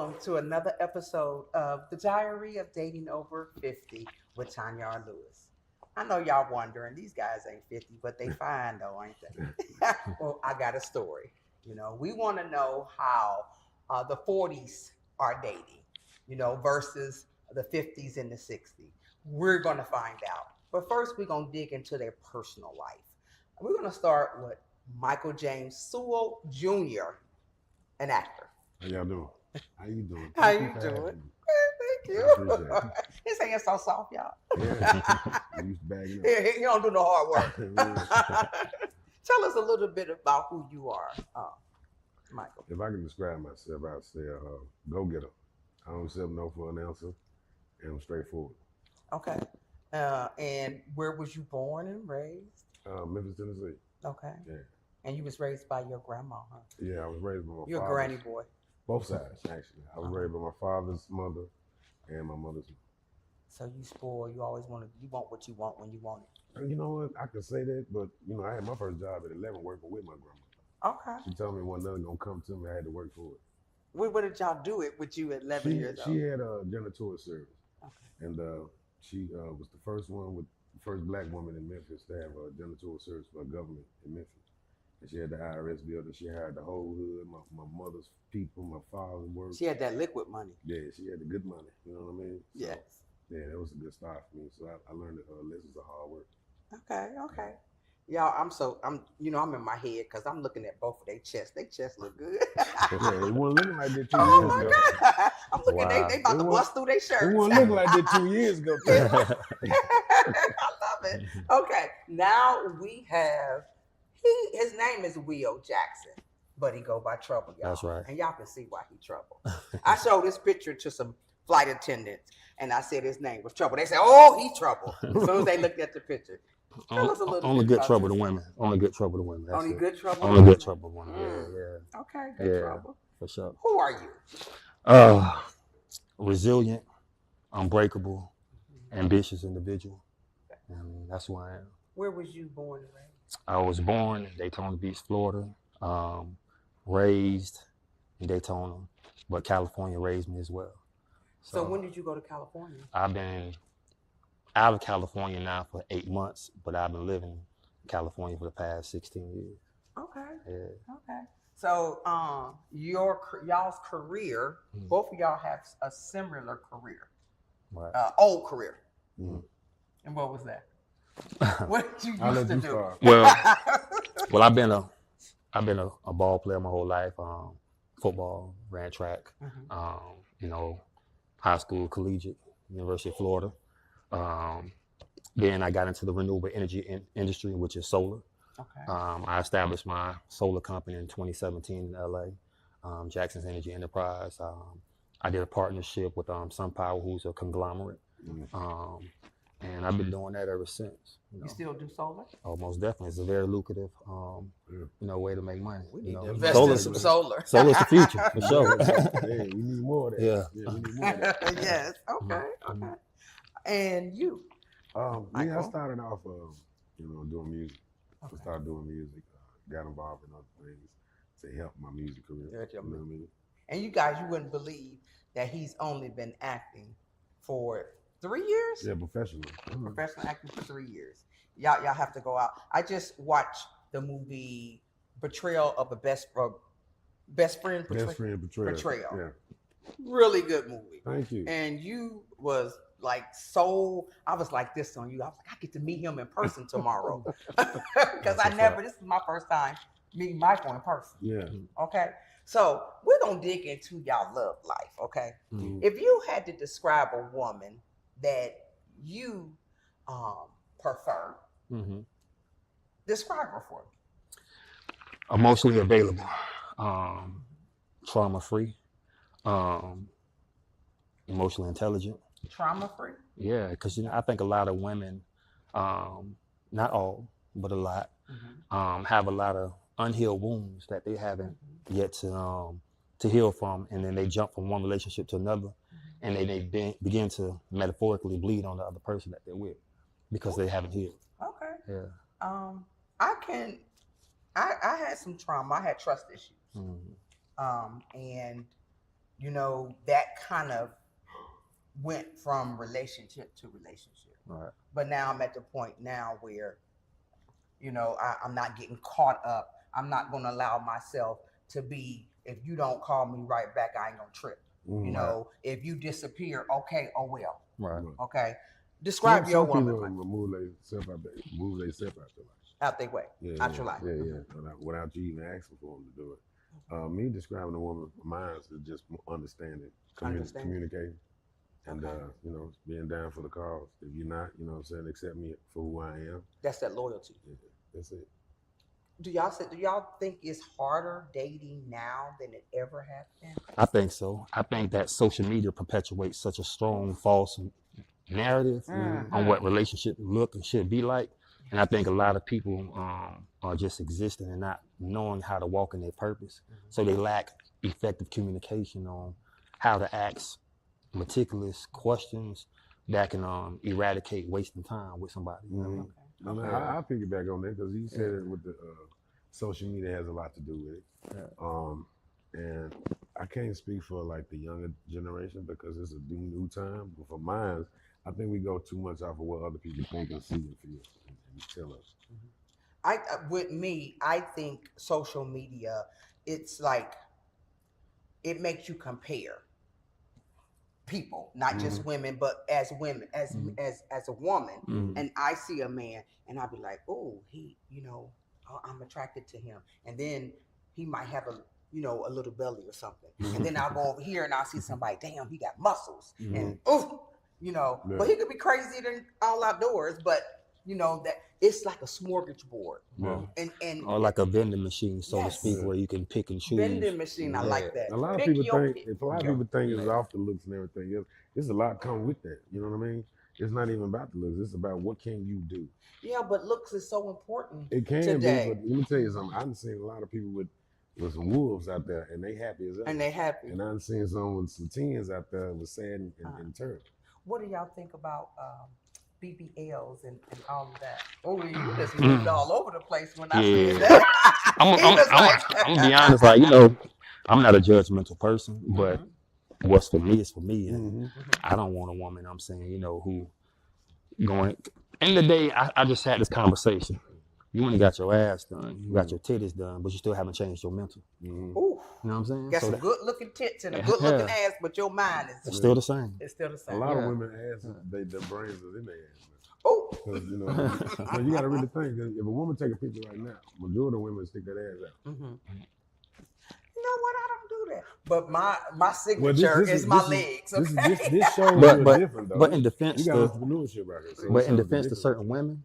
welcome to another episode of The Diary of Dating Over 50 with Tanya and Lewis. I know y'all wondering, these guys ain't 50, but they fine though, ain't they? Well, I got a story. We want to know how the 40s are dating, versus the 50s and the 60s. We're going to find out. But first, we're going to dig into their personal life. We're going to start with Michael James Sewell Jr., an actor. How y'all doing? How you doing? How you doing? Thank you. I appreciate it. His hand's so soft, y'all. Yeah. I used to bag it up. He don't do no hard work. Tell us a little bit about who you are, Michael. If I can describe myself, I'd say go-getter. I don't accept no for an answer, and I'm straightforward. Okay. And where was you born and raised? Memphis, Tennessee. Okay. Yeah. And you was raised by your grandma, huh? Yeah, I was raised by my You're a father's. granny boy. Both sides, actually. I was raised by my father's mother and my mother's mother. So you spoil. You always want what you want when you want it. You know what? I can say that, but I had my first job at 11 working with my grandma. Okay. She told me one nothing gonna come to me. I had to work for it. What did y'all do it with you at 11 years old? She had a janitorial service. Okay. And she was the first black woman in Memphis to have a janitorial service for government in Memphis. And she had the IRS building. She hired the whole hood, my mother's people, my father's work. She had that liquid money. Yeah, she had the good money. You know what I mean? So, yes. Yeah, that was a good start for me. So I learned that lessons of hard work. Okay. Y'all, I'm in my head because I'm looking at both of their chests. Their chests look good. Yeah, it wasn't looking like that 2 Oh years my ago. God. I'm looking, they about to bust through their shirts. It wasn't looking like that 2 years ago. I love it. Okay, now we have, his name is Will Jackson, but he go by Trouble, y'all. That's right. And y'all can see why he Trouble. I showed this picture to some flight attendants, and I said his name was Trouble. They said, "Oh, he Trouble." As soon as they looked at the picture. Tell us a little Only bit good about trouble to yourself. women. Only good trouble to women. That's Only it. good trouble. Only good trouble to women. Yeah. Okay, good trouble. For sure. Who are you? Resilient, unbreakable, ambitious individual. And that's who I am. Where was you born and raised? I was born in Daytona Beach, Florida. Raised in Daytona, but California raised me as well. So when did you go to California? I've been out of California now for 8 months, but I've been living in California for the past 16 years. Okay. Yeah. Okay. So y'all's career, both of y'all have a similar career, Right. Old career. Mm-hmm. And what was that? What did you I'll used let to you do? start. Well, I've been a ball player my whole life. Football, ran track. High school, collegiate, University of Florida. Then I got into the renewable energy industry, which is solar. Okay. I established my solar company in 2017 in LA, Jackson's Energy Enterprise. I did a partnership with SunPower, who's a conglomerate. And I've been doing that ever since. You still do solar? Oh, most definitely. It's a very lucrative, way to make money. We need to invest in some solar. Solar's the future, for sure. Yeah, we need more of that. Yeah. We need more of that. Yes. Okay. And you? I Michael? started off, doing music. Okay. I started doing music, got involved in other things to help my music career. You know what I mean? And you guys, you wouldn't believe that he's only been acting for 3 years? Yeah, professional. Professional acting for 3 years. Y'all have to go out. I just watched the movie Betrayal of a Best Friend Betrayal. Yeah. Really good movie. Thank you. And you was like I was like this on you. I was like, I get to meet him in person tomorrow. Because this is my first time meeting Michael in person. Yeah. Okay. So we're gonna dig into y'all love life, okay? Mm-hmm. If you had to describe a woman that you prefer, describe her for me. Emotionally available, trauma-free, emotionally intelligent. Trauma-free? Yeah, because I think a lot of women, not all, but a lot, have a lot of unhealed wounds that they haven't yet to heal from, and then they jump from one relationship to another, and they begin to metaphorically bleed on the other person that they're with because they haven't healed. Okay. Yeah. I had some trauma. I had trust issues. And you know, that kind of went from relationship to relationship. Right. But now I'm at the point now where, you know, I'm not getting caught up. I'm not going to allow myself to be, if you don't call me right back, I ain't going to trip. You know, if you disappear, okay, oh well. Right. Okay. Describe your woman. Some people move themselves out their life. Out their way. Out your life. Yeah. Without you even asking for them to do it. Me describing a woman, mine is just understanding, communicating, and you know, being down for the cause. If you're not, you know what I'm saying, accept me for who I am. That's that loyalty. Yeah, that's it. Do y'all think it's harder dating now than it ever has been? I think so. I think that social media perpetuates such a strong false narrative on what relationship look and should be like. And I think a lot of people are just existing and not knowing how to walk in their purpose. So they lack effective communication on how to ask meticulous questions that can eradicate wasting time with somebody. You know what I mean? I'll piggyback on that because you said it with the social media has a lot to do with it. And I can't speak for like the younger generation because it's a new time. But for mine, I think we go too much off of what other people think and see and feel and tell us. With me, I think social media, it's like it makes you compare people, not just women, but as women, as a woman, and I see a man, and I'll be like, oh, he, you know, I'm attracted to him, and then he might have a, you know, a little belly or something, and then I'll go over here and I'll see somebody, damn, he got muscles, and you know, but he could be crazier than all outdoors, but you know that it's like a smorgasbord, and or like a vending machine, so to speak, where you can pick and choose. Vending machine, I like that. A lot of people think it's off the looks and everything else. There's a lot come with that. You know what I mean? It's not even about the looks. It's about what can you do. Yeah, but looks is so important. It can today. be, but let me tell you something. I've seen a lot of people with some wolves out there, and they happy as ever. And they happy. And I've seen some with some teens out there with sad and terrible. What do y'all think about BBLs and all of that? Oh, you just moved all over the place when I said that. I'm gonna be honest, like, you know, I'm not a judgmental person, but what's for me is for me, and I don't want a woman, I'm saying, you know, who going. End of the day, I just had this conversation. You only got your ass done, you got your titties done, but you still haven't changed your mental. Ooh. You know what I'm saying? Got some good looking tits and a good looking ass, but your mind is it's still the same. It's still the same. A lot of women ass, their brains are in their ass. Oh, you know, so you got to really think that if a woman take a picture right now, majority of women stick that ass out. You know what? I don't do that. But my signature is my legs. Okay? This shows you different though. But in defense, you got entrepreneurship right here. So but in defense to certain women,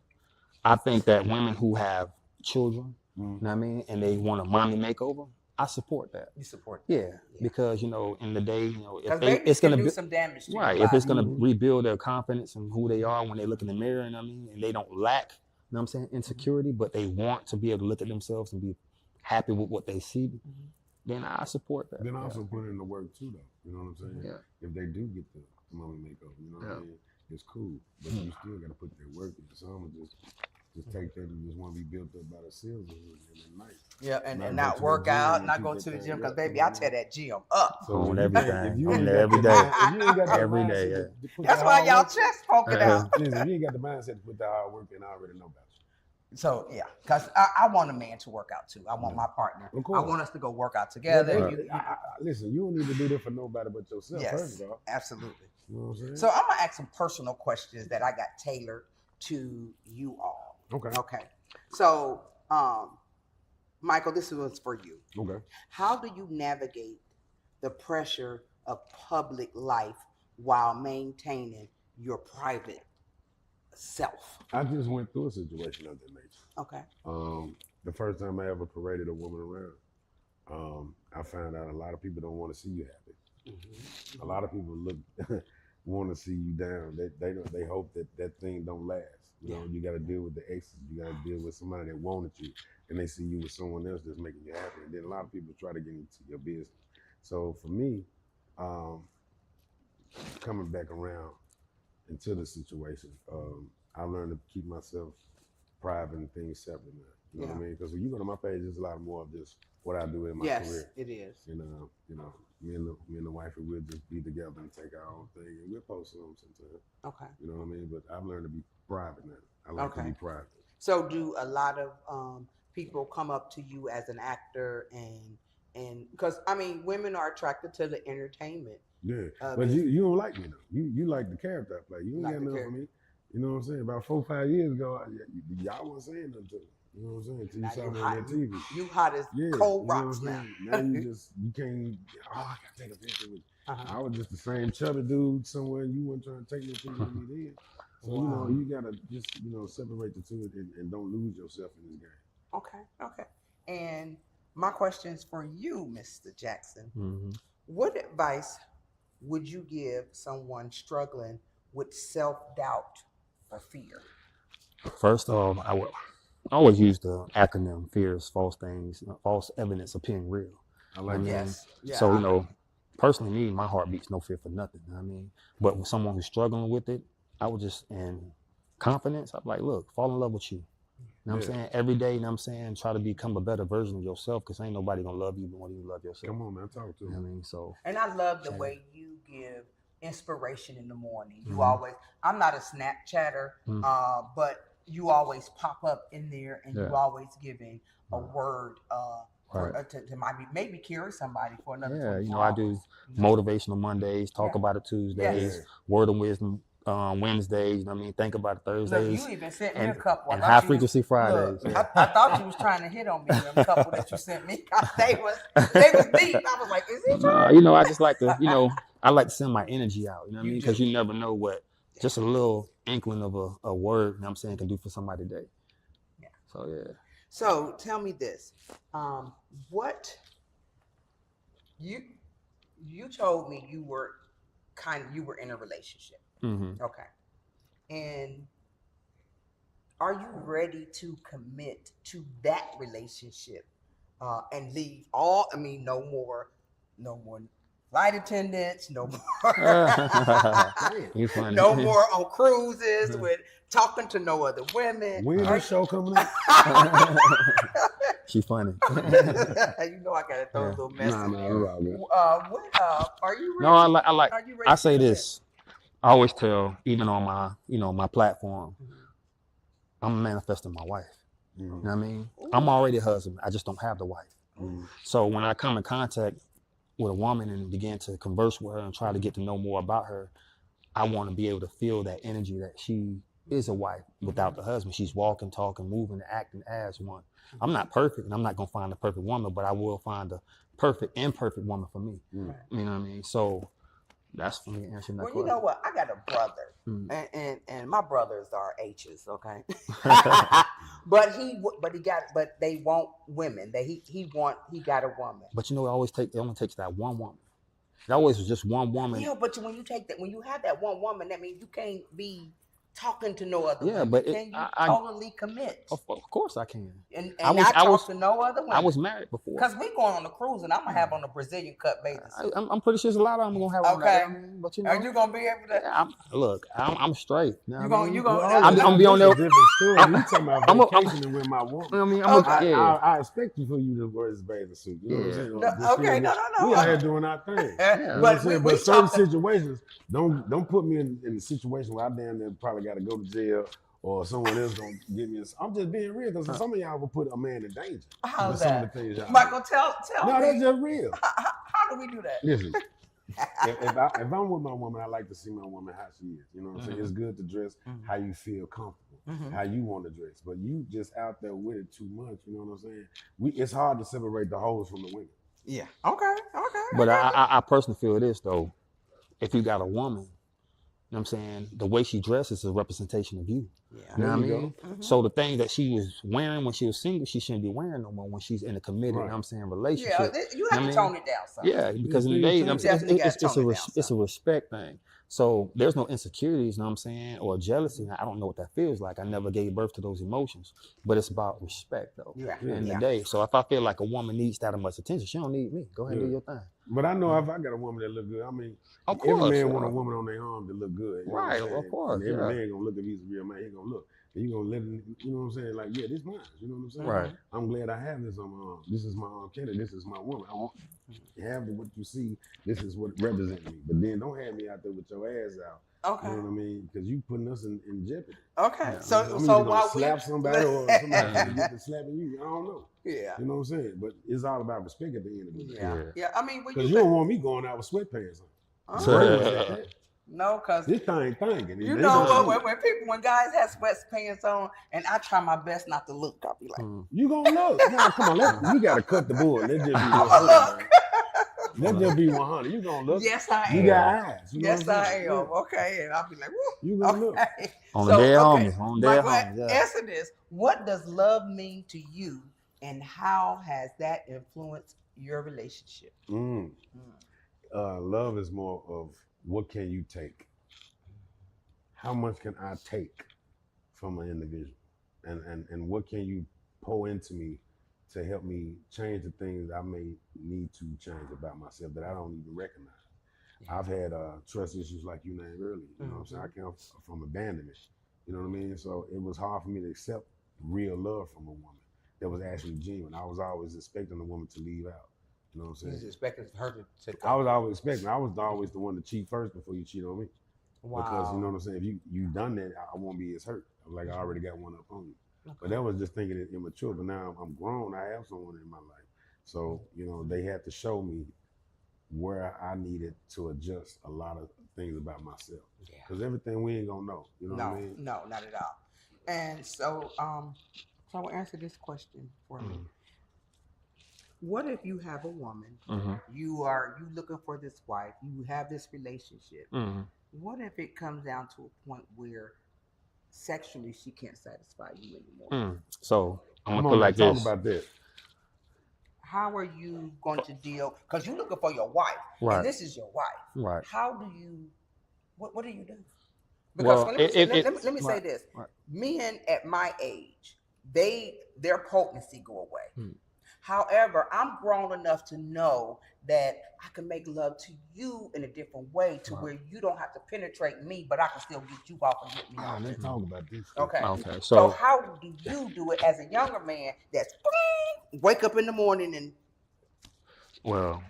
I think that women who have children, you know what I mean, and they want a mommy makeover, I support that. You support that. Yeah, because, you know, in the day, you know, if it's going to do some damage to right, if it's going to rebuild their confidence and who they are when they look in the mirror, you know what I mean, and they don't lack, you know what I'm saying, insecurity, but they want to be able to look at themselves and be happy with what they see, then I support that. Then also put in the work too, though. You know what I'm saying? Yeah. If they do get the mommy makeover, you know what I mean? It's cool, but you still got to put their work in. Some just take that and just want to be built up by themselves and night. Yeah, and not work out, not go to the gym, because baby, I tear that gym up. So on everything, on every day, every day. That's why y'all chest poking out. Listen, if you ain't got the mindset to put the hard work in, I already know about you. So yeah, because I want a man to work out too. I want my partner. I want us to go work out together. Listen, you don't need to do that for nobody but yourself. Yes, first of all. absolutely. You know what I'm saying? So I'm gonna ask some personal questions that I got tailored to you all. Okay. So, Michael, this one's for you. Okay. How do you navigate the pressure of public life while maintaining your private self? I just went through a situation of that nature. Okay. The first time I ever paraded a woman around, I found out a lot of people don't want to see you happy. A lot of people want to see you down. They hope that thing don't last. You know, you got to deal with the exes. You got to deal with somebody that wanted you, and they see you with someone else that's making you happy. And then a lot of people try to get into your business. So for me, coming back around into the situation, I learned to keep myself private and things separate now. You know what I mean? Because when you go to my page, there's a lot more of just what I do in my career. Yes, it is. And you know, me and the wife, we'll just be together and take our own thing, and we'll post them sometimes. Okay. You know what I mean? But I've learned to be private now. I like to be private. So do a lot of people come up to you as an actor and because I mean women are attracted to the entertainment. Yeah, but you don't like me though. You like the character I play. You ain't Like got the nothing for me. You know what I'm saying? About 4 or 5 years ago, y'all wasn't saying nothing to me. You know what I'm saying? Till you Now saw you me hot, on that TV. you hot as cold rocks now. Now you can't. Oh, I gotta take a picture with you. I was just the same chubby dude somewhere. You weren't trying to take no picture with me then. So you know you gotta just separate the two and don't lose yourself in this game. Okay. And my question's for you, Mr. Jackson. Mm-hmm. What advice would you give someone struggling with self-doubt or fear? First off, I would always use the acronym FEARS, false things, false evidence appearing real. I like Yes. Yeah. So, personally, me, my heart beats no fear for nothing. I mean, but with someone who's struggling with it, I would just, in confidence, I'm like, look, fall in love with you. You know what I'm saying? Every day, you know what I'm saying? Try to become a better version of yourself because ain't nobody going to love you more than you love yourself. Come on, man, talk to me. You know what I mean? So. And I love the way you give inspiration in the morning. You always, I'm not a Snapchatter, but you always pop up in there and you always giving a word to maybe carry somebody for another 24 I do motivational Mondays, talk about it Tuesdays, word of wisdom Wednesdays, you know what I mean? Think about it Thursdays. Look, you even sent me a couple. And high frequency Fridays. Look, I thought you was trying to hit on me, them couple that you sent me. They was deep. I was like, is he trying? I just like to, I like to send my energy out, you know what I mean? Because you never know what just a little inkling of a word, you know what I'm saying, can do for somebody today. Yeah. So, yeah. So, tell me this. What you told me you were in a relationship. Mm-hmm. Okay. And are you ready to commit to that relationship and leave no more flight attendants, no more no more on cruises with talking to no other women. When's this show coming up? She funny. You know I gotta throw a little message. Are you ready? No, I like. Are you ready I say this. I always tell, even on my, my platform, I'm manifesting my wife. You know what I mean? Ooh. I'm already a husband. I just don't have the wife. So when I come in contact with a woman and begin to converse with her and try to get to know more about her, I want to be able to feel that energy that she is a wife without the husband. She's walking, talking, moving, and acting as one. I'm not perfect, and I'm not going to find the perfect woman, but I will find the perfect, imperfect woman for me. You know what I mean? So that's for me answering that question. You know what? I got a brother, and my brothers are H's, okay? but they want women. He got a woman. But it only takes that one woman. It always was just one woman. Yeah, but when you have that one woman, that means you can't be talking to no other women. But can you totally commit? Of course I can. And I talk to no other women. I was married before. Because we going on a cruise and I'm going to have on a Brazilian cut bathing suit. I'm pretty sure there's a lot of them going to have on that. Okay. But are you going to be able to? I'm straight. I'm going to be on there. Different story. You talking about vacationing with my woman. I expect you to wear this bathing suit. You know what I'm saying? No. We out here doing our thing. But certain situations, don't put me in the situation where I damn near probably got to go to jail or someone else gonna give me. I'm just being real because some of y'all will put a man in danger. How's that? Some of the things Michael, tell me. No, that's just real. How do we do that? Listen, if I'm with my woman, I like to see my woman how she is. You know what I'm saying? It's good to dress how you feel comfortable, how you want to dress. But you just out there with it too much. You know what I'm saying? It's hard to separate the hoes from the women. Yeah. Okay. But I personally feel this though. If you got a woman, you know what I'm saying, the way she dresses is a representation of you. Yeah. You know what I mean? So the thing that she was wearing when she was single, she shouldn't be wearing no more when she's in a committed, you know what I'm saying, relationship. Yeah, you have to tone it down some. Yeah, because in the day, it's a respect thing. So there's no insecurities, you know what I'm saying, or jealousy. I don't know what that feels like. I never gave birth to those emotions. But it's about respect, though, in the day. So if I feel like a woman needs that much attention, she don't need me. Go ahead and do your thing. But I know if I got a woman that look good, I mean, every man want a woman on their arm that look good. Right, of course. And every man gonna look if he's a real man. He gonna look. and you gonna let it, you know what I'm saying? Like, yeah, this mine. You know what I'm saying? Right. I'm glad I have this on my arm. This is my Kennedy. This is my woman. I want you have what you see. This is what represents me. But then don't have me out there with your ass out. Okay. You know what I mean? Because you putting us in jeopardy. Okay. Yeah. So I'm so either gonna while slap somebody or somebody gonna get to slapping you. I don't know. yeah. You know what I'm saying? But it's all about respect at the end of the day. Yeah. I mean, when Because you don't want me going out with sweatpants on. Uh-huh. No, because This thing thinking. you know when guys have sweatpants on, and I try my best not to look, I'll be like, you gonna look. No, come on, you gotta cut the bull. Let's just be I'ma 100. look. Let's just be 100. You gonna look. Yes, I am. You got eyes. You know Yes, what I'm I saying? am. Okay, and I'll be like, woo. You gonna look. Okay. On the dead homies. On the dead But homies. Yeah. answer this: what does love mean to you, and how has that influenced your relationship? Love is more of what can you take? How much can I take from an individual? And what can you pour into me to help me change the things I may need to change about myself that I don't even recognize? I've had trust issues like you named earlier. You know what I'm saying? I came from abandonment. You know what I mean? So it was hard for me to accept real love from a woman that was actually genuine. I was always expecting a woman to leave out. You know what I'm saying? You was expecting her to I was always expecting. I was always the one to cheat first before you cheat on me. Wow. Because you know what I'm saying? If you done that, I won't be as hurt. Like I already got one up on you. Okay. But that was just thinking it immature. But now I'm grown. I have someone in my life. So, you know, they had to show me where I needed to adjust a lot of things about myself. Because everything we ain't gonna know. You know what I mean? No, not at all. And so so I will answer this question for me. What if you have a woman, you looking for this wife, you have this relationship. What if it comes down to a point where sexually she can't satisfy you anymore? So I'm gonna put it like talk this. about that. How are you going to deal? Because you're looking for your wife, and this is your wife. Right. How do you? What do you do? Well, Because let me say this: men at my age, their potency go away. However, I'm grown enough to know that I can make love to you in a different way to where you don't have to penetrate me, but I can still get you off and get me off. Let's talk about this. Okay. So how do you do it as a younger man that's wake up in the morning and well,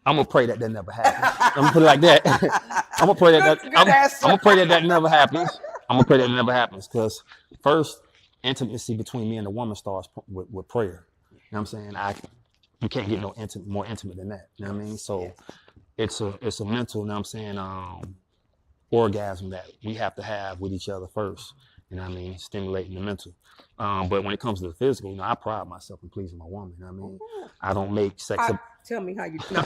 I'm gonna pray that never happens. I'm gonna put it like that. I'm gonna pray that I'm gonna pray that never happens. I'm gonna pray that never happens because first intimacy between me and the woman starts with prayer. You know what I'm saying? You can't get more intimate than that. You know what I mean? So it's a mental, you know what I'm saying, orgasm that we have to have with each other first. You know what I mean? Stimulating the mental. But when it comes to the physical, you know, I pride myself in pleasing my woman. You know what I mean? I don't make sex. Tell me how you know.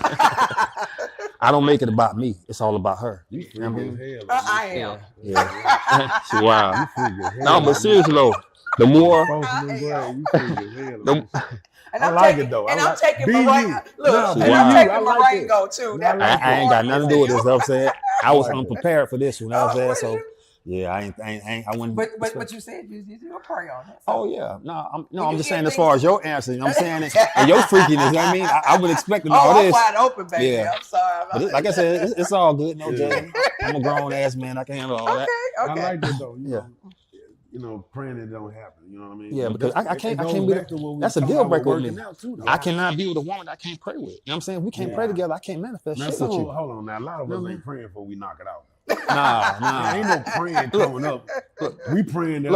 I don't make it about me. It's all about her. You know what I mean? freak as hell. I am. Yeah. Wow. You freak as hell. No, but seriously though, the more You freak as hell. And I I'm like taking, it though. And I I'm like, taking be Marengo. you. Look, No, and wow. I'm taking I like Marengo too. I like I ain't got nothing to do with this. You know what I'm saying? I was unprepared for this one. You know what I'm saying? So yeah, I wouldn't. But you said you gonna pray on it. Oh yeah, I'm just saying as far as your answer, you know what I'm saying, and your freakiness. You know what I mean? I would expect all I'm this. wide open, baby. Yeah. I'm sorry. But like I said, it's all good. No judgment. I'm a grown ass man. I can handle all that. Okay. I like it though. Yeah. You know, praying it don't happen. You know what I mean? Yeah, because I can't be. That's a talking deal about breaker with working me. out too, though. I cannot be with a woman that I can't pray with. You know what I'm saying? If we can't pray together, I can't manifest Now, shit so, with you. hold on now. A lot of us ain't praying before we knock it out. Nah. Ain't no praying coming up. We praying that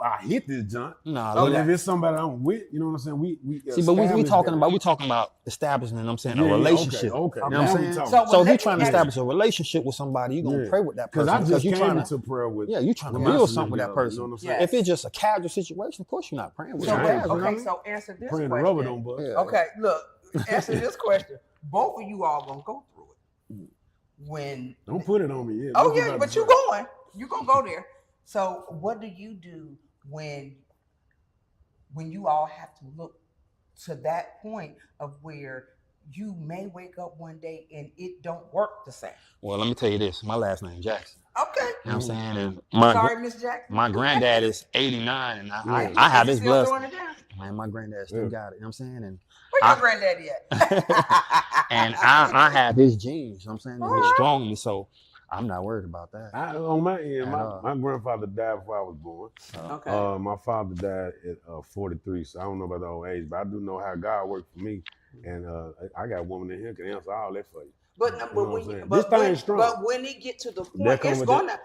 I hit this junk. Nah, But if it's somebody I'm with, you know what I'm saying? We see, but we talking about establishing, you know what I'm saying, a relationship. Okay. You know what I'm saying? So So if you're trying to establish a relationship with somebody, you're gonna pray with that person. Because I just you're came trying into prayer with. Yeah, you're trying to with my build something with that significant other, person. You know what I'm saying? If it's just a casual situation, of course you're not praying with So, that. okay, so answer this Praying the question. rubber don't bust. Yeah. Okay, look, answer this question. Both of you all gonna go through it. When Don't put it on me. Yeah. oh yeah, but you going. You're gonna go there. So what do you do when you all have to look to that point of where you may wake up one day and it don't work the same? Well, let me tell you this. My last name Jackson. Okay. You know what I'm saying? And Sorry, Miss Jackson. my granddad is 89, and I have his blood. Throwing it down? Man, my granddad still got it. You know what I'm saying? And Where your granddaddy at? and I have his genes. You know what I'm saying? And he's strong in me. So I'm not worried about that. On my end, At all. my grandfather died before I was born. Okay. My father died at 43, so I don't know about the old age, but I do know how God worked for me. And I got a woman in here can answer all that for you. But no, You know but what when I'm you, saying? This thing is strong. but when it get to the That point, come it's with gonna,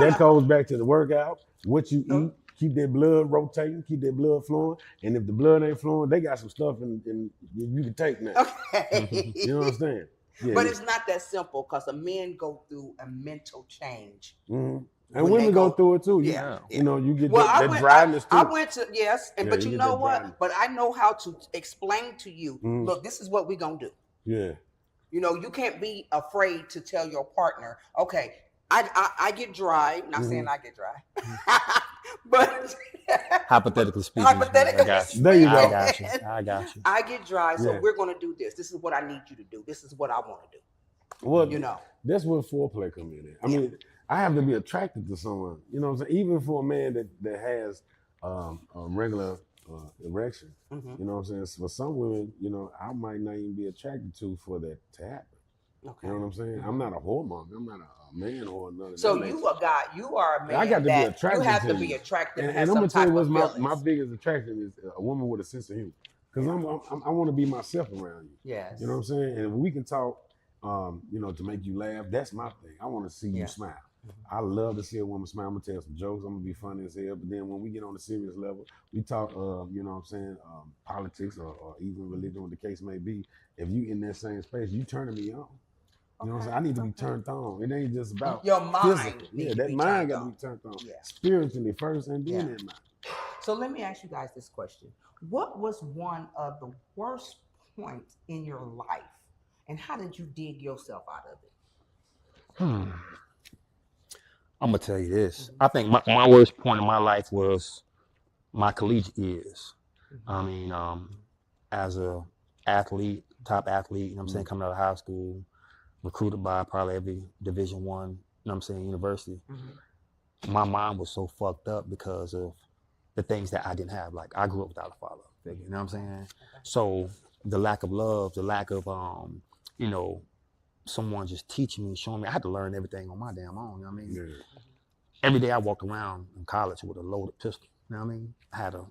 that goes back to the workout, what you No. eat, keep that blood rotating, keep that blood flowing. And if the blood ain't flowing, they got some stuff in you can take now. Okay. You know what I'm saying? Yeah. But it's not that simple because the men go through a mental change. And when women they go through it too. Yeah. You know, you get Well, that dryness too. I went to yes, and Yeah, but you you get know that what? dryness. But I know how to explain to you. Mhm. Look, this is what we're gonna do. Yeah. You know, you can't be afraid to tell your partner, okay, I get dry. Not saying I get dry, but Hypothetically speaking, hypothetically I got you. There you I go. got you. I got you. I get dry, so Yeah. we're gonna do this. This is what I need you to do. This is what I want to do. Well, You know. that's where foreplay come in. I mean, I have to be attracted to someone. You know what I'm saying? Even for a man that has a regular erection. Mhm. You know what I'm saying? For some women, you know, I might not even be attracted to for that to happen. Okay. You know what I'm saying? I'm not a whoremonger. I'm not a man or none of So that you nature. a guy, you are a man I got to be that attracted you have to to you. be attractive and And have I'm some gonna tell you type what's of my feelings. biggest attraction is a woman with a sense of humor. Because I want to be myself around you. Yes. You know what I'm saying? And we can talk, you know, to make you laugh. That's my thing. I want to see you smile. I love to see a woman smile. I'm gonna tell some jokes. I'm gonna be funny as hell. But then when we get on the serious level, we talk, you know what I'm saying, politics or even religion, what the case may be. If you in that same space, you turning me on. You know what I'm saying? I need to be turned on. It ain't just about Your mind physical. need Yeah, to that be mind turned got to on. be turned on. Yeah. Spiritually first and then Yeah. that mind. So let me ask you guys this question. What was one of the worst points in your life? And how did you dig yourself out of it? I'm gonna tell you this. I think my worst point in my life was my collegiate years. I mean, as a athlete, top athlete, you know what I'm saying, coming out of high school, recruited by probably every Division I, you know what I'm saying, university. My mind was so fucked up because of the things that I didn't have. Like I grew up without a father figure, you know what I'm saying? So the lack of love, the lack of you know, someone just teaching me, showing me, I had to learn everything on my damn own, you know what I mean? Yeah. Every day I walked around in college with a loaded pistol, you know what I mean? I had a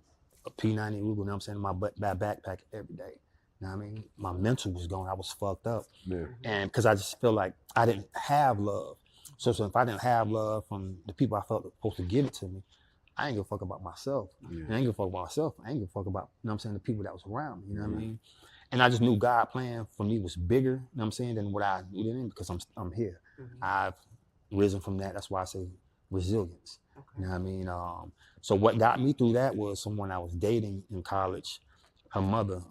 P90 Ruger, you know what I'm saying, in my backpack every day. You know what I mean? My mental was gone. I was fucked up. Yeah. And because I just feel like I didn't have love. So if I didn't have love from the people I felt were supposed to give it to me, I ain't give a fuck about myself. Yeah. I ain't give a fuck about myself. I ain't give a fuck about, you know what I'm saying, the people that was around me, you know what I mean? And I just knew God plan for me was bigger, you know what I'm saying, than what I knew then because I'm here. I've risen from that. That's why I say resilience. You know what I mean? So what got me through that was someone I was dating in college. Her mother,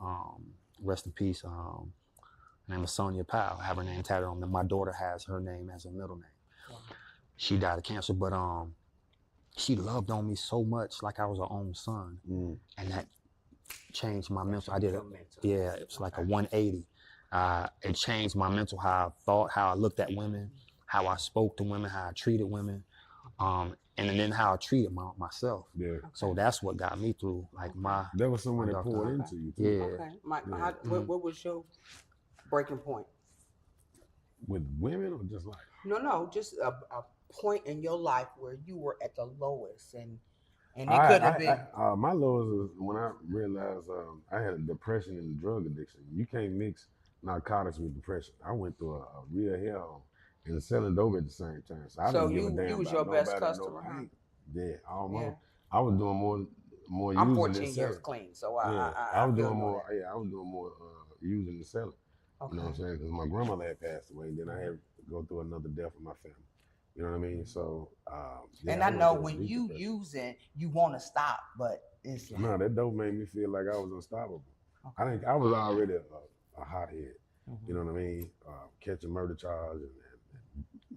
rest in peace, her name is Sonia Powell. I have her name tatted on me. My daughter has her name as a middle name. She died of cancer, but she loved on me so much like I was her own son. And that changed my mental. I did it. Yeah, it was like a 180. It changed my mental, how I thought, how I looked at women, how I spoke to women, how I treated women, and then how I treated myself. Yeah. So that's what got me through. Like There was someone that dark poured time. into you too. Yeah. Okay. What was your breaking point? With women or just like? No, just a point in your life where you were at the lowest, and it could have been. My lowest was when I realized I had a depression and a drug addiction. You can't mix narcotics with depression. I went through a real hellhole and selling dope at the same time. So I didn't give a damn. You was about your best nobody, customer, huh? Yeah, almost. Yeah. I was doing more I'm using 14 than years selling. clean, so I was feel doing more. that. Yeah, I was doing more using than selling. Okay. You know what I'm saying? Because my grandmother had passed away, and then I had to go through another death in my family. You know what I mean? So, yeah, and I know went through a when deep you depression. using, you want to stop, but it's like, No, that dope made me feel like I was unstoppable. okay. I was already a hothead. You know what I mean? Catching murder charge and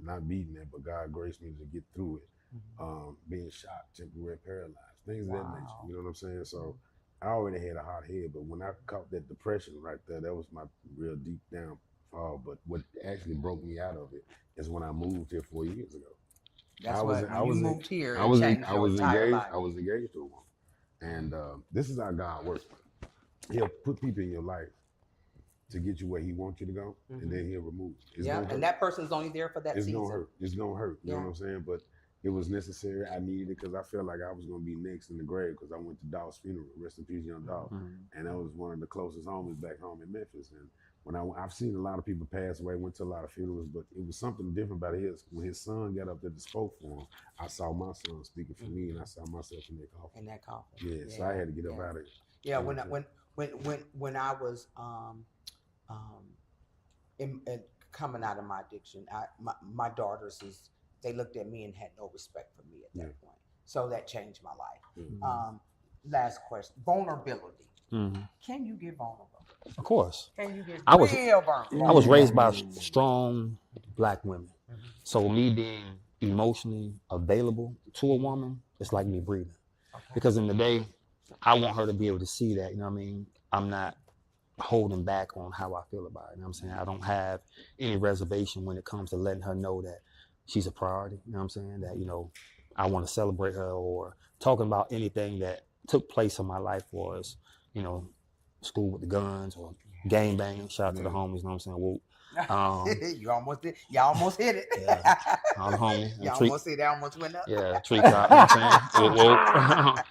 not beating it, but God graced me to get through it. Being shot, temporary paralyzed, things of that nature. You know what I'm saying? So I already had a hot head, but when I caught that depression right there, that was my real deep downfall. But what actually broke me out of it is when I moved here 4 years ago. That's when you moved here. I was engaged. I was engaged to a woman, and this is how God works. He'll put people in your life to get you where he wants you to go, and then he'll remove it. It's Yeah, gonna hurt. and that person's only there for that It's season. gonna hurt. It's gonna hurt. You know Yeah. what I'm saying? But it was necessary. I needed it because I felt like I was gonna be next in the grave because I went to Daw's funeral. Rest in peace, young Daw. And I was one of the closest homies back home in Memphis. And when I've seen a lot of people pass away, went to a lot of funerals, but it was something different about his. When his son got up there to spoke for him, I saw my son speaking for me, and I saw myself in that coffin. In that coffin. Yeah, so I had to get up out of it. Yeah, when I was coming out of my addiction, my daughters they looked at me and had no respect for me at that point. So that changed my life. Last question: vulnerability. Can you get vulnerable? Of course. Can you get real vulnerable? I was raised by strong Black women. So me being emotionally available to a woman, it's like me breathing. Because in the day, I want her to be able to see that, you know what I mean? I'm not holding back on how I feel about it. You know what I'm saying? I don't have any reservation when it comes to letting her know that she's a priority. You know what I'm saying? That, you know, I want to celebrate her, or talking about anything that took place in my life was, you know, school with the guns or gang banging. Shout out to the homies, you know what I'm saying? Whoop. You almost did. Y'all almost hit it. Yeah, all the homies. Y'all almost see that almost went up. Yeah, tree top, you know what I'm saying? Whoop.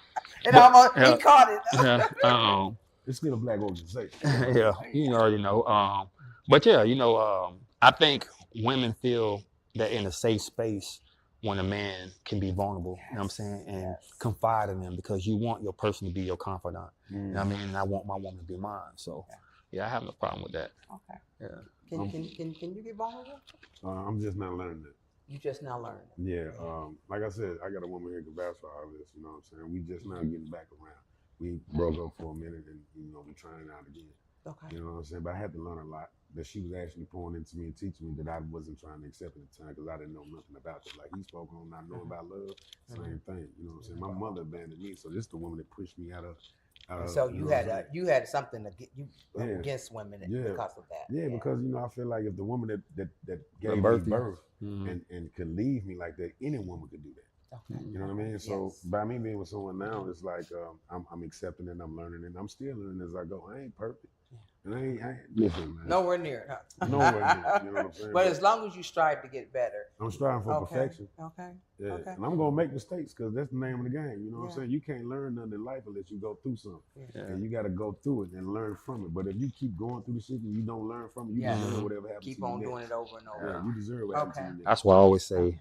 It almost, he caught it. Yeah, It's still a Black organization. yeah, you already know. But yeah, you know, I think women feel that in a safe space when a man can be vulnerable, you know what I'm saying, and confide in them, because you want your person to be your confidant. You know what I mean? And I want my woman to be mine. So yeah, I have no problem with that. Okay. Yeah. Can you get vulnerable? I'm just not learning it. You just now learning. Yeah, like I said, I got a woman here who can vouch for all this, you know what I'm saying? We just now getting back around. We broke up for a minute and, you know, we're trying out again. Okay. You know what I'm saying? But I had to learn a lot that she was actually pouring into me and teaching me that I wasn't trying to accept at the time because I didn't know nothing about it. Like he spoke on not knowing about love, same thing. You know what I'm saying? My mother abandoned me, so this is the woman that pushed me out of. So you had something to get you against women Yeah. because of that. Yeah, because you know I feel like if the woman that gave me birth birth and could leave me like that, any woman could do that. Okay. You know what I mean? So by me being with someone now, it's like I'm accepting it, I'm learning, and I'm still learning as I go. I ain't perfect. And I ain't listen, man. Nowhere near it. Huh? Nowhere near. You know what I'm saying? But as long as you strive to get better. I'm striving for perfection. Okay. Yeah. Okay. And I'm gonna make mistakes because that's the name of the game. You know what I'm saying? You can't learn nothing in life unless you go through something. Yeah. And you gotta go through it and learn from it. But if you keep going through the shit and you don't learn from it, you deserve whatever happens to you. Keep on doing it over and over. Yeah, you deserve what happens to you next. That's why I always say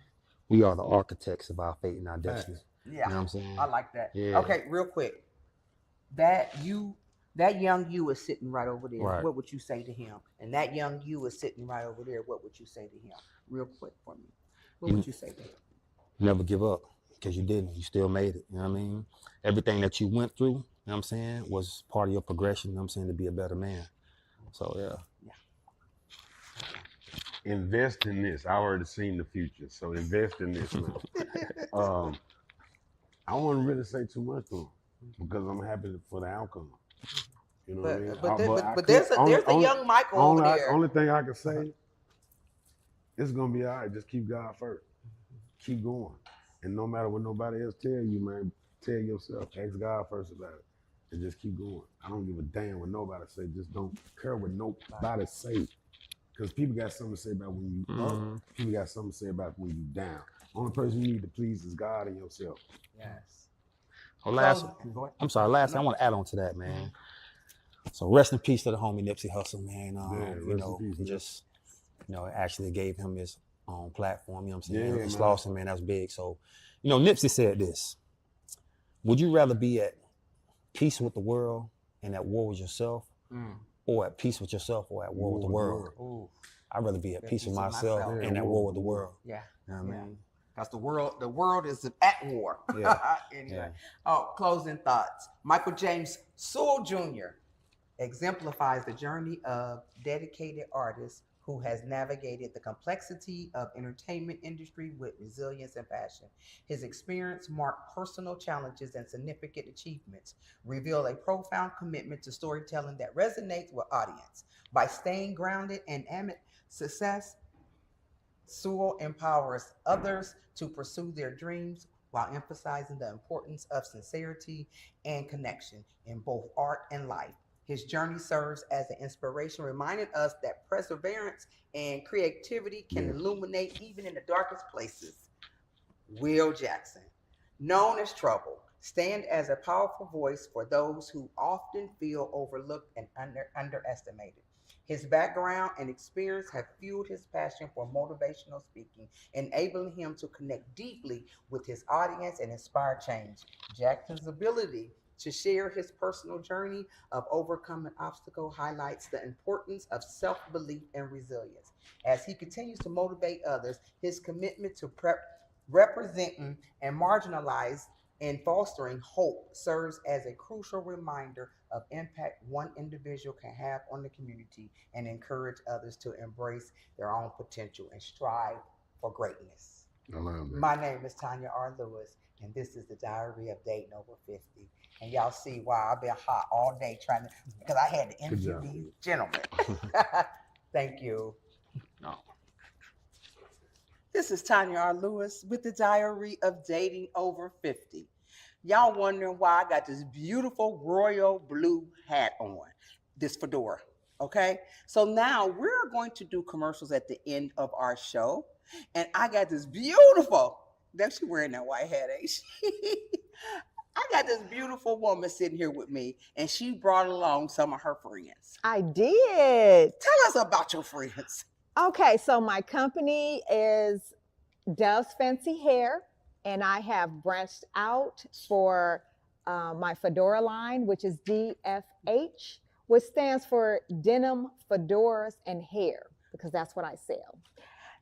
we are the architects of our fate and our destiny. Yeah. You know what I'm saying? I like that. Yeah. Okay, real quick. That young you is sitting right over there. Right. What would you say to him? And that young you is sitting right over there. What would you say to him? Real quick for me. What would you say to him? Never give up, because you didn't. You still made it. You know what I mean? Everything that you went through, you know what I'm saying, was part of your progression, you know what I'm saying, to be a better man. So yeah. Invest in this. I already seen the future, so invest in this now. I wouldn't really say too much to him because I'm happy for the outcome. You know what I mean? But there's a young Michael over there. Only thing I can say, it's gonna be all right. Just keep God first. Keep going, and no matter what nobody else tell you, man, tell yourself, ask God first about it, and just keep going. I don't give a damn what nobody say. Just don't care what nobody say, because people got something to say about when you up. People got something to say about when you down. Only person you need to please is God and yourself. Yes. Well, last thing I want to add on to that, man. So rest in peace to the homie Nipsey Hussle, man. You know, he just, you know, actually gave him his own platform. You know what I'm saying? It's lost him, man. That's big. So, you know, Nipsey said this: would you rather be at peace with the world and at war with yourself, or at peace with yourself or at war with the world? Ooh. I'd rather be at peace with myself and at war with the world. Yeah. You know what I mean? Because the world is at war. Yeah. Anyway. Yeah. Oh, closing thoughts. Michael James Sewell Jr. exemplifies the journey of dedicated artist who has navigated the complexity of entertainment industry with resilience and passion. His experience marked personal challenges and significant achievements, reveal a profound commitment to storytelling that resonates with audience. By staying grounded and amid success, Sewell empowers others to pursue their dreams while emphasizing the importance of sincerity and connection in both art and life. His journey serves as an inspiration, reminding us that perseverance and creativity can illuminate even in the darkest places. Will Jackson, known as Trouble, stand as a powerful voice for those who often feel overlooked and underestimated. His background and experience have fueled his passion for motivational speaking, enabling him to connect deeply with his audience and inspire change. Jackson's ability to share his personal journey of overcoming obstacles highlights the importance of self-belief and resilience. As he continues to motivate others, his commitment to representing and marginalized and fostering hope serves as a crucial reminder of impact one individual can have on the community and encourage others to embrace their own potential and strive for greatness. I love that. My name is Tanya R. Lewis, and this is the Diary of Dating Over 50. And y'all see why I've been hot all day trying to, because I had to interview these gentlemen. Thank you. No. This is Tanya R. Lewis with the Diary of Dating Over 50. Y'all wondering why I got this beautiful royal blue hat on, this fedora, okay? So now we're going to do commercials at the end of our show. And I got this beautiful, that's she wearing that white hat, ain't she? I got this beautiful woman sitting here with me, and she brought along some of her friends. I did. Tell us about your friends. Okay, so my company is Dove's Fancy Hair, and I have branched out for my fedora line, which is DFH, which stands for Denim, Fedoras, and Hair, because that's what I sell.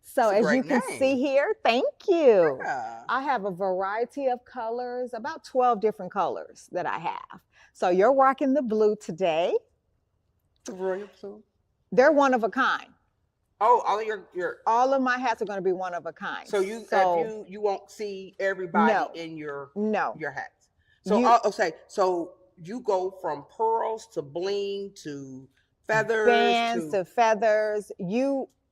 So as you can see here, thank you. Yeah. I have a variety of colors, about 12 different colors that I have. So you're rocking the blue today. The royal blue. They're one of a kind. Oh, all of my hats are going to be one of a kind. So you won't see everybody in your hats. So you go from pearls to bling to feathers, bands to feathers.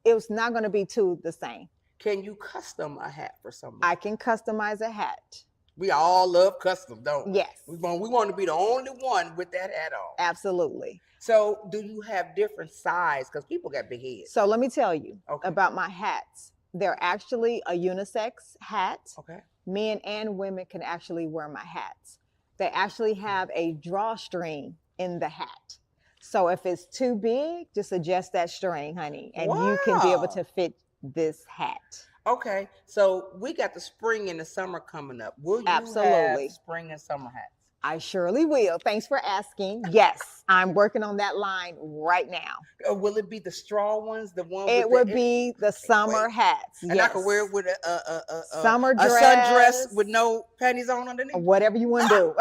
It's not going to be two the same. Can you custom a hat for somebody? I can customize a hat. We all love custom, don't we? Yes. We want to be the only one with that hat on. Absolutely. So do you have different size? Because people got big heads. So let me tell you about my hats. They're actually a unisex hat. Okay. Men and women can actually wear my hats. They actually have a drawstring in the hat. So if it's too big, just adjust that string, honey, and you can be able to fit this hat. Okay, so we got the spring and the summer coming up. Will you have spring and summer hats? I surely will. Thanks for asking. Yes, I'm working on that line right now. Will it be the straw ones, the one? It would be the summer hats. And I can wear it with a summer dress, sundress with no panties on underneath. Whatever you want to do.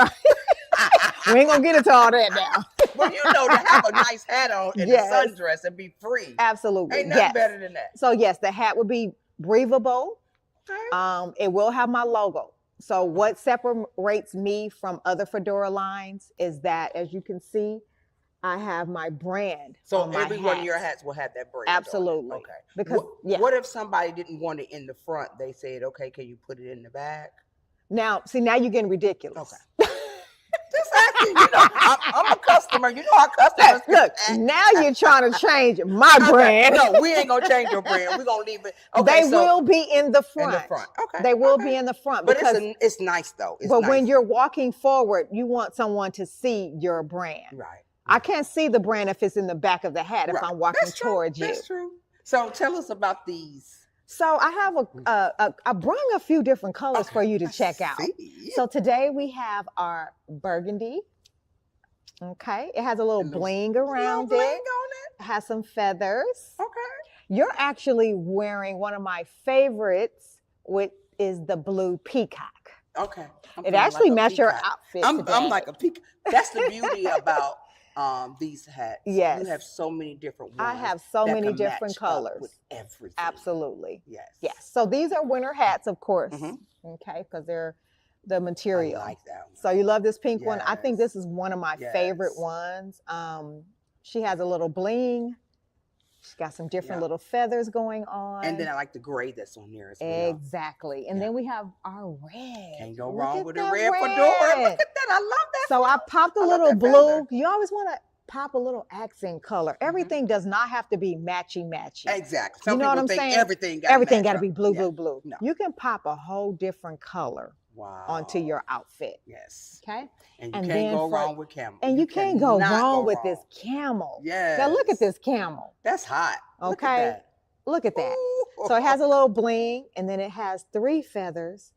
We ain't gonna get into all that now. Well, to have a nice hat on and a sundress and be free. Absolutely. Ain't nothing better than that. So yes, the hat would be breathable. Okay. It will have my logo. So what separates me from other fedora lines is that, as you can see, I have my brand. So every one of your hats will have that brand. Absolutely. Okay. Because what if somebody didn't want it in the front? They said, okay, can you put it in the back? Now you're getting ridiculous. Okay. Just asking, I'm a customer. You know our customers. Look, now you're trying to change my brand. No, we ain't gonna change your brand. We're gonna leave it. Okay, they will be in the front. In the front. Okay. They will be in the front. But it's nice though. But when you're walking forward, you want someone to see your brand. Right. I can't see the brand if it's in the back of the hat if I'm walking towards you. That's true. So tell us about these. So I have I brought a few different colors for you to check out. So today we have our burgundy. Okay, it has a little bling around it. It has some feathers. Okay. You're actually wearing one of my favorites, which is the blue peacock. Okay. It actually matches your outfit. I'm like a peacock. That's the beauty about these hats. Yes. You have so many different ones. I have so many different colors. With everything. Absolutely. Yes. Yes. So these are winter hats, of course. Okay, because they're the material. I like that one. So you love this pink one? I think this is one of my favorite ones. She has a little bling. She's got some different little feathers going on. And then I like the gray that's on there as well. Exactly. And then we have our red. Can't go wrong with a red fedora. Look at that. I love that. So I popped a little blue. You always want to pop a little accent color. Everything does not have to be matchy. Exactly. You Some know what people I'm think saying? everything Everything got got to be blue, Yeah. blue. No. You can pop a whole different color Wow. onto your outfit. Yes. Okay. And you And can't then go for- wrong with camel. And you can't go cannot wrong go with wrong. this camel. Yes. Now look at this camel. That's hot. Look at Okay. that. Look at that. Ooh. So it has a little bling, and then it has 3 feathers.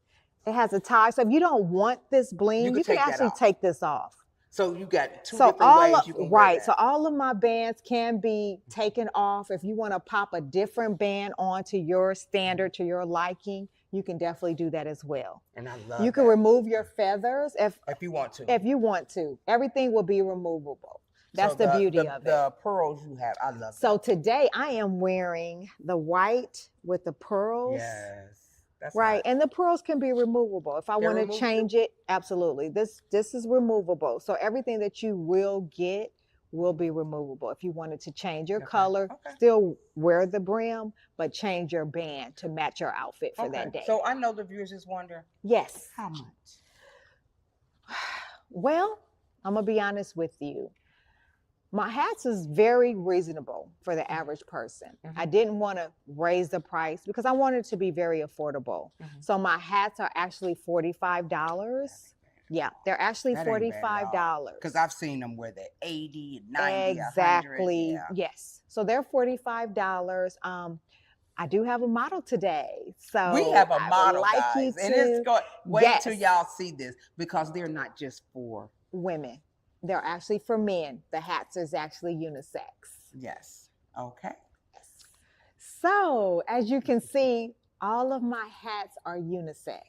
It has a tie. So if you don't want this bling, You you can can take that actually off. take this off. So you got two So different all ways of, you can wear right. that. So all of my bands can be taken off. If you want to pop a different band onto your standard, to your liking, you can definitely do that as well. And I love You can that. remove your feathers if you want to. if you want to. Everything will be removable. That's So the beauty of it. The pearls you have, I love So that. today I am wearing the white with the pearls. Yes. That's Right. hot. And the pearls can be removable. If I They're want to removable? change it, absolutely. This is removable. So everything that you will get will be removable. If you wanted to change your Okay, color, okay. still wear the brim, but change your band to match your outfit for that day. So I know the viewers just wonder, yes. how much? Well, I'm going to be honest with you. My hats is very reasonable for the average person. I didn't want to raise the price because I wanted it to be very affordable. So my hats are actually $45. Yeah, they're actually That ain't bad at all. $45. Because I've seen them where they're 80, 90, Exactly. 100. Yes. So they're $45. I do have a model today. So We have a I would model, like guys. you And it's to- going, wait till Yes. y'all see this because they're not just for, women. They're actually for men. The hats is actually unisex. yes. Okay. So as you can see, all of my hats are unisex.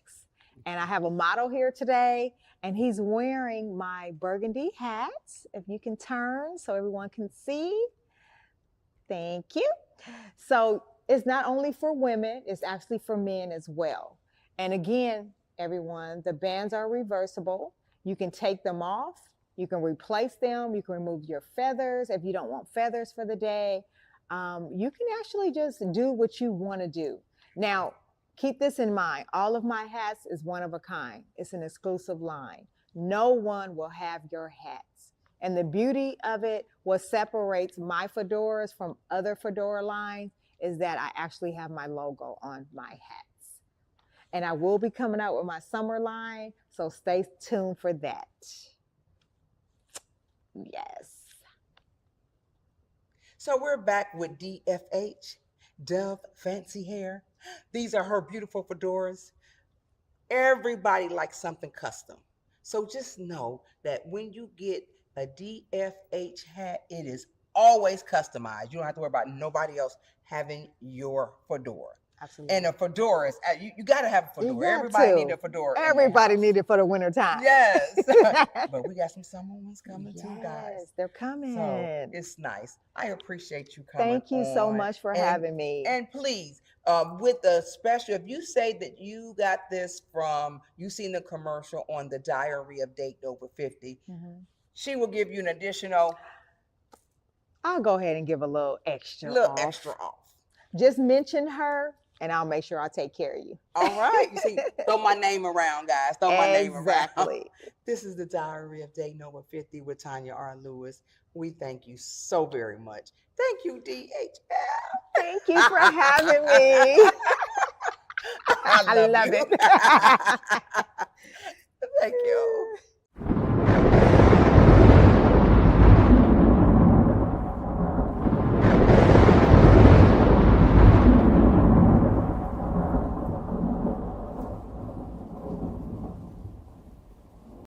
And I have a model here today, and he's wearing my burgundy hat. If you can turn so everyone can see. Thank you. So it's not only for women, it's actually for men as well. And again, everyone, the bands are reversible. You can take them off. You can replace them. You can remove your feathers if you don't want feathers for the day. You can actually just do what you want to do. Now, keep this in mind. All of my hats is one of a kind. It's an exclusive line. No one will have your hats. And the beauty of it, what separates my fedoras from other fedora lines, is that I actually have my logo on my hats. And I will be coming out with my summer line, so stay tuned for that. Yes. So we're back with DFH, Dove Fancy Hair. These are her beautiful fedoras. Everybody likes something custom. So just know that when you get a DFH hat, it is always customized. You don't have to worry about nobody else having your fedora. Absolutely. And a fedora is, you got to have a You fedora. got Everybody to. need a fedora. in their Everybody house. need it for the winter time. Yes. But we got some summer ones coming too, guys. Yes, they're coming. So it's nice. I appreciate you coming. Thank you so on. much for And- having me. And please, with the special, if you say that you got this from, you seen the commercial on the Diary of Dating Over 50, she will give you an additional I'll go ahead and give a little extra little off. extra off. Just mention her, and I'll make sure I take care of you. All right. You see, throw my name around, guys. Throw my name around. Exactly. This is the Diary of Dating Over 50 with Tanya R. Lewis. We thank you so very much. Thank you, DHL. Thank you for having me. I love love you. it. Thank you.